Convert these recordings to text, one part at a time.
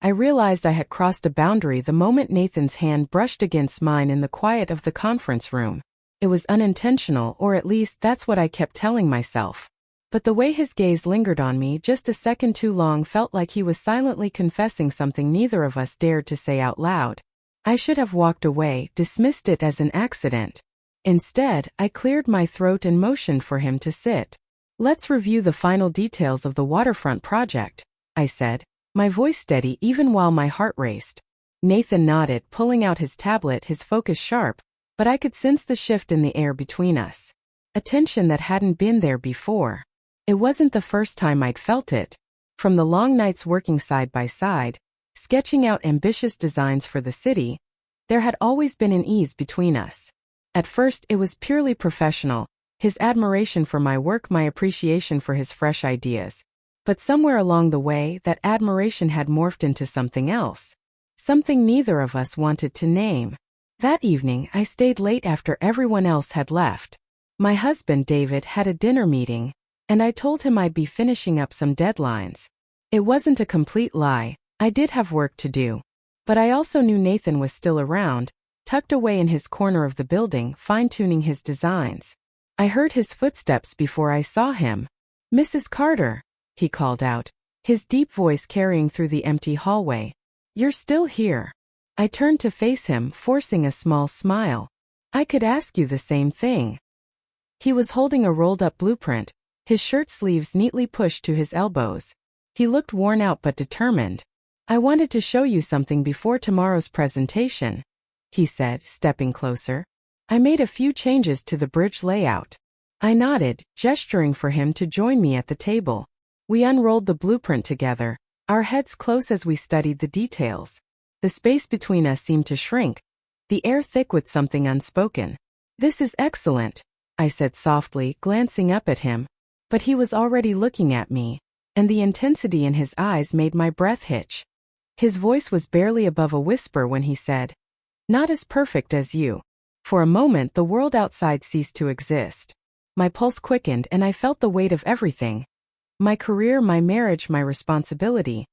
I realized I had crossed a boundary the moment Nathan's hand brushed against mine in the quiet of the conference room. It was unintentional, or at least that's what I kept telling myself. But the way his gaze lingered on me just a second too long felt like he was silently confessing something neither of us dared to say out loud. I should have walked away, dismissed it as an accident. Instead, I cleared my throat and motioned for him to sit. "Let's review the final details of the waterfront project," I said, my voice steady even while my heart raced. Nathan nodded, pulling out his tablet, his focus sharp, but I could sense the shift in the air between us. A tension that hadn't been there before. It wasn't the first time I'd felt it. From the long nights working side by side, sketching out ambitious designs for the city, there had always been an ease between us. At first it was purely professional, his admiration for my work, my appreciation for his fresh ideas. But somewhere along the way, that admiration had morphed into something else. Something neither of us wanted to name. That evening, I stayed late after everyone else had left. My husband, David, had a dinner meeting, and I told him I'd be finishing up some deadlines. It wasn't a complete lie, I did have work to do. But I also knew Nathan was still around, tucked away in his corner of the building, fine-tuning his designs. I heard his footsteps before I saw him. "Mrs. Carter," he called out, his deep voice carrying through the empty hallway. "You're still here." I turned to face him, forcing a small smile. "I could ask you the same thing." He was holding a rolled-up blueprint, his shirt sleeves neatly pushed to his elbows. He looked worn out but determined. "I wanted to show you something before tomorrow's presentation," he said, stepping closer. "I made a few changes to the bridge layout." I nodded, gesturing for him to join me at the table. We unrolled the blueprint together, our heads close as we studied the details. The space between us seemed to shrink, the air thick with something unspoken. "This is excellent," I said softly, glancing up at him. But he was already looking at me, and the intensity in his eyes made my breath hitch. His voice was barely above a whisper when he said, "Not as perfect as you." For a moment the world outside ceased to exist. My pulse quickened and I felt the weight of everything. My career, my marriage, my responsibility,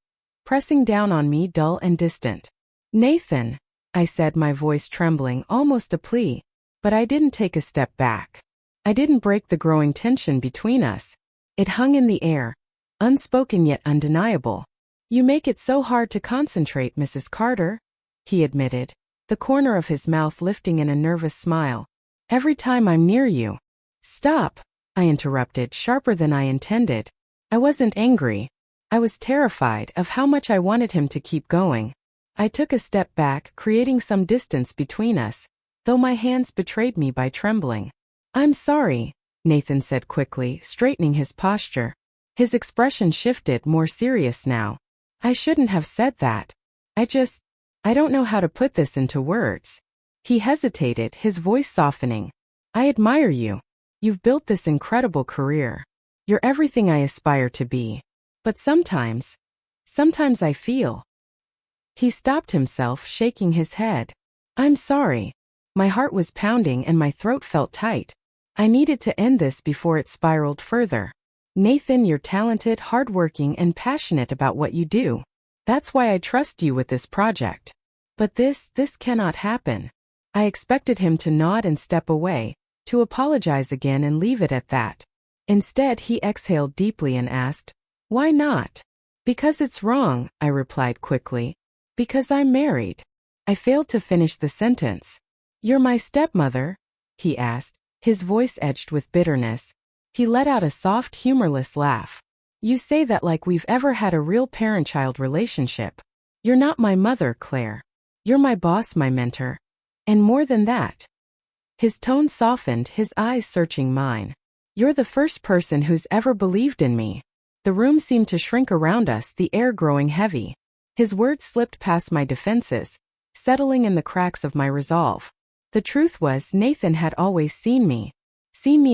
pressing down on me, dull and distant. "Nathan," I said, my voice trembling, almost a plea, but I didn't take a step back. I didn't break the growing tension between us. It hung in the air, unspoken yet undeniable. "You make it so hard to concentrate, Mrs. Carter," he admitted, the corner of his mouth lifting in a nervous smile. "Every time I'm near you." "Stop," I interrupted, sharper than I intended. I wasn't angry. I was terrified of how much I wanted him to keep going. I took a step back, creating some distance between us, though my hands betrayed me by trembling. "I'm sorry," Nathan said quickly, straightening his posture. His expression shifted, more serious now. "I shouldn't have said that. I don't know how to put this into words." He hesitated, his voice softening. "I admire you. You've built this incredible career. You're everything I aspire to be. But sometimes I feel." He stopped himself, shaking his head. "I'm sorry." My heart was pounding and my throat felt tight. I needed to end this before it spiraled further. "Nathan, you're talented, hardworking, and passionate about what you do. That's why I trust you with this project. But this cannot happen." I expected him to nod and step away, to apologize again and leave it at that. Instead, he exhaled deeply and asked, "Why not?" "Because it's wrong," I replied quickly. "Because I'm married." I failed to finish the sentence. "You're my stepmother?" he asked, his voice edged with bitterness. He let out a soft, humorless laugh. "You say that like we've ever had a real parent-child relationship. You're not my mother, Claire. You're my boss, my mentor. And more than that." His tone softened, his eyes searching mine. "You're the first person who's ever believed in me." The room seemed to shrink around us, the air growing heavy. His words slipped past my defenses, settling in the cracks of my resolve. The truth was, Nathan had always seen me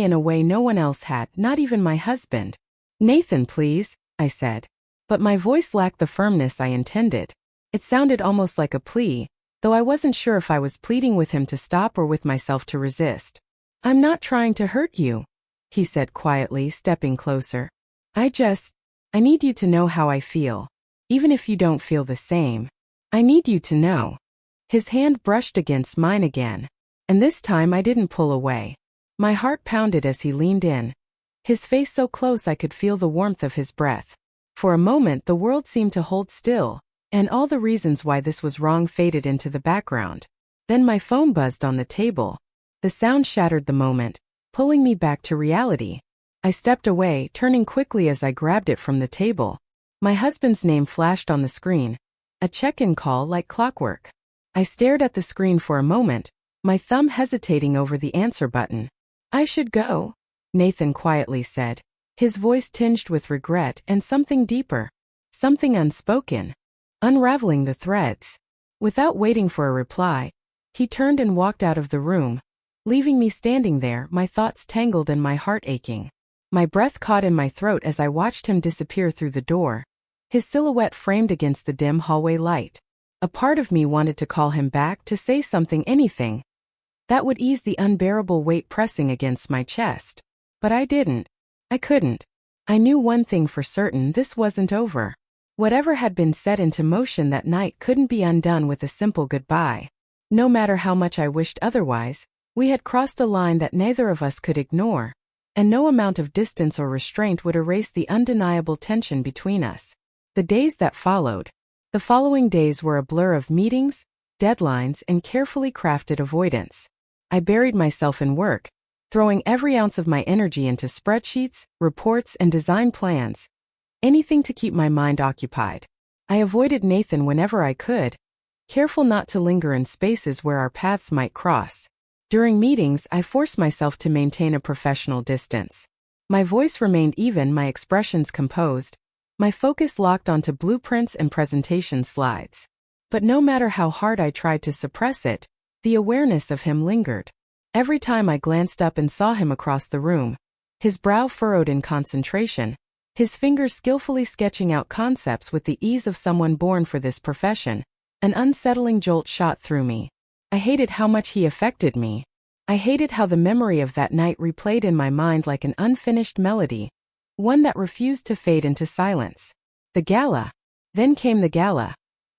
in a way no one else had, not even my husband. "Nathan, please," I said. But my voice lacked the firmness I intended. It sounded almost like a plea, though I wasn't sure if I was pleading with him to stop or with myself to resist. "I'm not trying to hurt you," he said quietly, stepping closer. I need you to know how I feel. even if you don't feel the same. I need you to know. His hand brushed against mine again, and this time I didn't pull away. My heart pounded as he leaned in, his face so close I could feel the warmth of his breath. For a moment the world seemed to hold still, and all the reasons why this was wrong faded into the background. Then my phone buzzed on the table. The sound shattered the moment, pulling me back to reality. I stepped away, turning quickly as I grabbed it from the table. My husband's name flashed on the screen, a check-in call like clockwork. I stared at the screen for a moment, my thumb hesitating over the answer button. "I should go," Nathan quietly said, his voice tinged with regret and something deeper, something unspoken. Unraveling the threads. Without waiting for a reply, he turned and walked out of the room, leaving me standing there, my thoughts tangled and my heart aching. My breath caught in my throat as I watched him disappear through the door, his silhouette framed against the dim hallway light. A part of me wanted to call him back, to say something, anything that would ease the unbearable weight pressing against my chest. But I didn't. I couldn't. I knew one thing for certain: this wasn't over. Whatever had been set into motion that night couldn't be undone with a simple goodbye. No matter how much I wished otherwise, we had crossed a line that neither of us could ignore, and no amount of distance or restraint would erase the undeniable tension between us. The days that followed. The following days were a blur of meetings, deadlines, and carefully crafted avoidance. I buried myself in work, throwing every ounce of my energy into spreadsheets, reports, and design plans. Anything to keep my mind occupied. I avoided Nathan whenever I could, careful not to linger in spaces where our paths might cross. During meetings, I forced myself to maintain a professional distance. My voice remained even, my expressions composed, my focus locked onto blueprints and presentation slides. But no matter how hard I tried to suppress it, the awareness of him lingered. Every time I glanced up and saw him across the room, his brow furrowed in concentration, his fingers skillfully sketching out concepts with the ease of someone born for this profession, an unsettling jolt shot through me. I hated how much he affected me. I hated how the memory of that night replayed in my mind like an unfinished melody, one that refused to fade into silence. The gala. Then came the gala.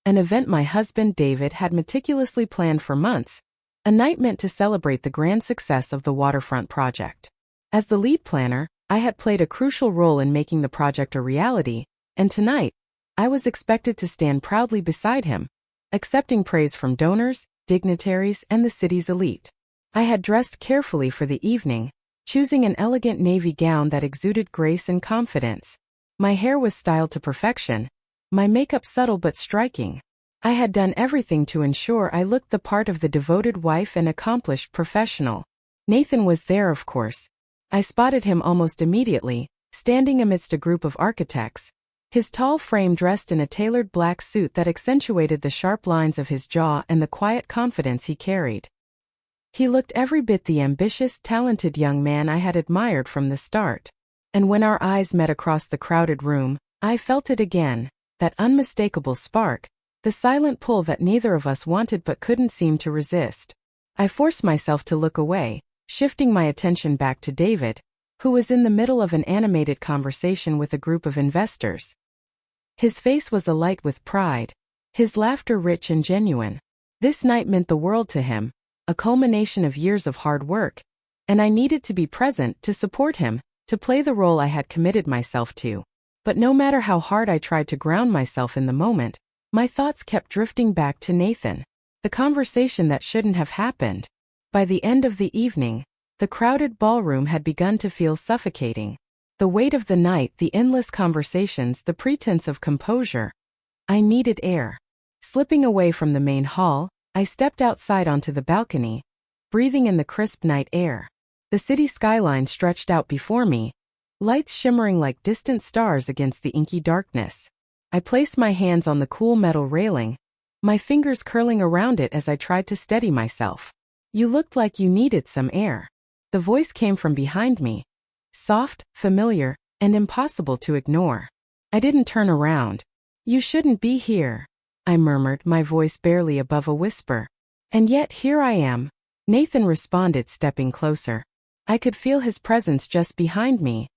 An event my husband David had meticulously planned for months, a night meant to celebrate the grand success of the waterfront project. As the lead planner, I had played a crucial role in making the project a reality, and tonight, I was expected to stand proudly beside him, accepting praise from donors, dignitaries, and the city's elite. I had dressed carefully for the evening, choosing an elegant navy gown that exuded grace and confidence. My hair was styled to perfection, my makeup subtle but striking. I had done everything to ensure I looked the part of the devoted wife and accomplished professional. Nathan was there, of course. I spotted him almost immediately, standing amidst a group of architects, his tall frame dressed in a tailored black suit that accentuated the sharp lines of his jaw and the quiet confidence he carried. He looked every bit the ambitious, talented young man I had admired from the start. And when our eyes met across the crowded room, I felt it again, that unmistakable spark, the silent pull that neither of us wanted but couldn't seem to resist. I forced myself to look away, shifting my attention back to David, who was in the middle of an animated conversation with a group of investors. His face was alight with pride, his laughter rich and genuine. This night meant the world to him, a culmination of years of hard work, and I needed to be present to support him, to play the role I had committed myself to. But no matter how hard I tried to ground myself in the moment, my thoughts kept drifting back to Nathan, the conversation that shouldn't have happened. By the end of the evening, the crowded ballroom had begun to feel suffocating. The weight of the night, the endless conversations, the pretense of composure. I needed air. Slipping away from the main hall, I stepped outside onto the balcony, breathing in the crisp night air. The city skyline stretched out before me, lights shimmering like distant stars against the inky darkness. I placed my hands on the cool metal railing, my fingers curling around it as I tried to steady myself. "You looked like you needed some air." The voice came from behind me, soft, familiar, and impossible to ignore. I didn't turn around. "You shouldn't be here," I murmured, my voice barely above a whisper. "And yet here I am," Nathan responded, stepping closer. I could feel his presence just behind me,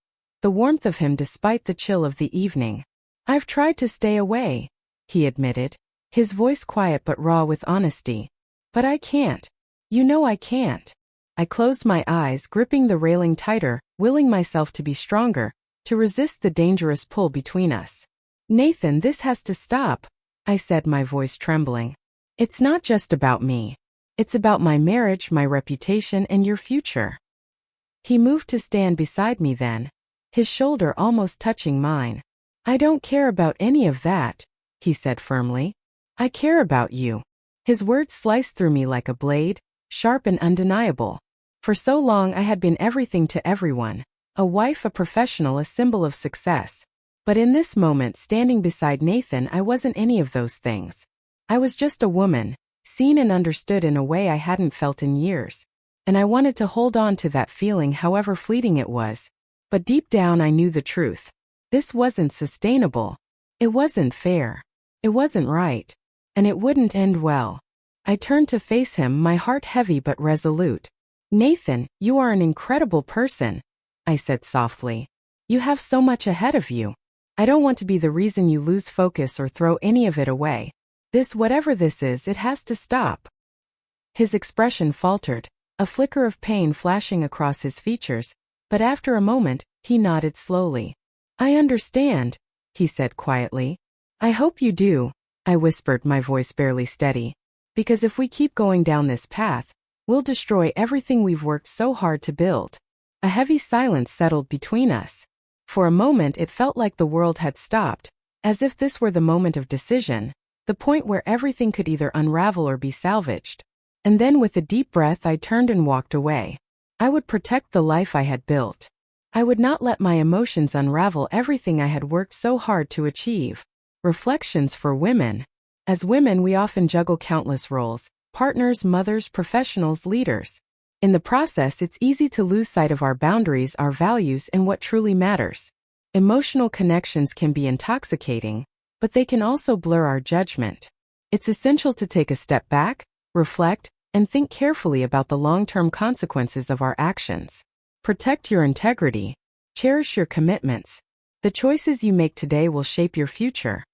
the warmth of him despite the chill of the evening. "I've tried to stay away," he admitted, his voice quiet but raw with honesty. But I can't. You know I can't. I closed my eyes, gripping the railing tighter, willing myself to be stronger, to resist the dangerous pull between us. Nathan, this has to stop, I said, my voice trembling. It's not just about me. It's about my marriage, my reputation, and your future. He moved to stand beside me then, his shoulder almost touching mine. I don't care about any of that, he said firmly. I care about you. His words sliced through me like a blade, sharp and undeniable. For so long I had been everything to everyone, a wife, a professional, a symbol of success. But in this moment, standing beside Nathan, I wasn't any of those things. I was just a woman, seen and understood in a way I hadn't felt in years. And I wanted to hold on to that feeling, however fleeting it was. But deep down I knew the truth. This wasn't sustainable. It wasn't fair. It wasn't right. And it wouldn't end well. I turned to face him, my heart heavy but resolute. Nathan, you are an incredible person, I said softly. You have so much ahead of you. I don't want to be the reason you lose focus or throw any of it away. Whatever this is, it has to stop. His expression faltered, a flicker of pain flashing across his features, but after a moment, he nodded slowly. I understand, he said quietly. I hope you do, I whispered, my voice barely steady. Because if we keep going down this path, we'll destroy everything we've worked so hard to build. A heavy silence settled between us. For a moment it felt like the world had stopped, as if this were the moment of decision, the point where everything could either unravel or be salvaged. And then with a deep breath I turned and walked away. I would protect the life I had built. I would not let my emotions unravel everything I had worked so hard to achieve. Reflections for women. As women, we often juggle countless roles: partners, mothers, professionals, leaders. In the process, it's easy to lose sight of our boundaries, our values, and what truly matters. Emotional connections can be intoxicating, but they can also blur our judgment. It's essential to take a step back, reflect, and think carefully about the long-term consequences of our actions. Protect your integrity. Cherish your commitments. The choices you make today will shape your future.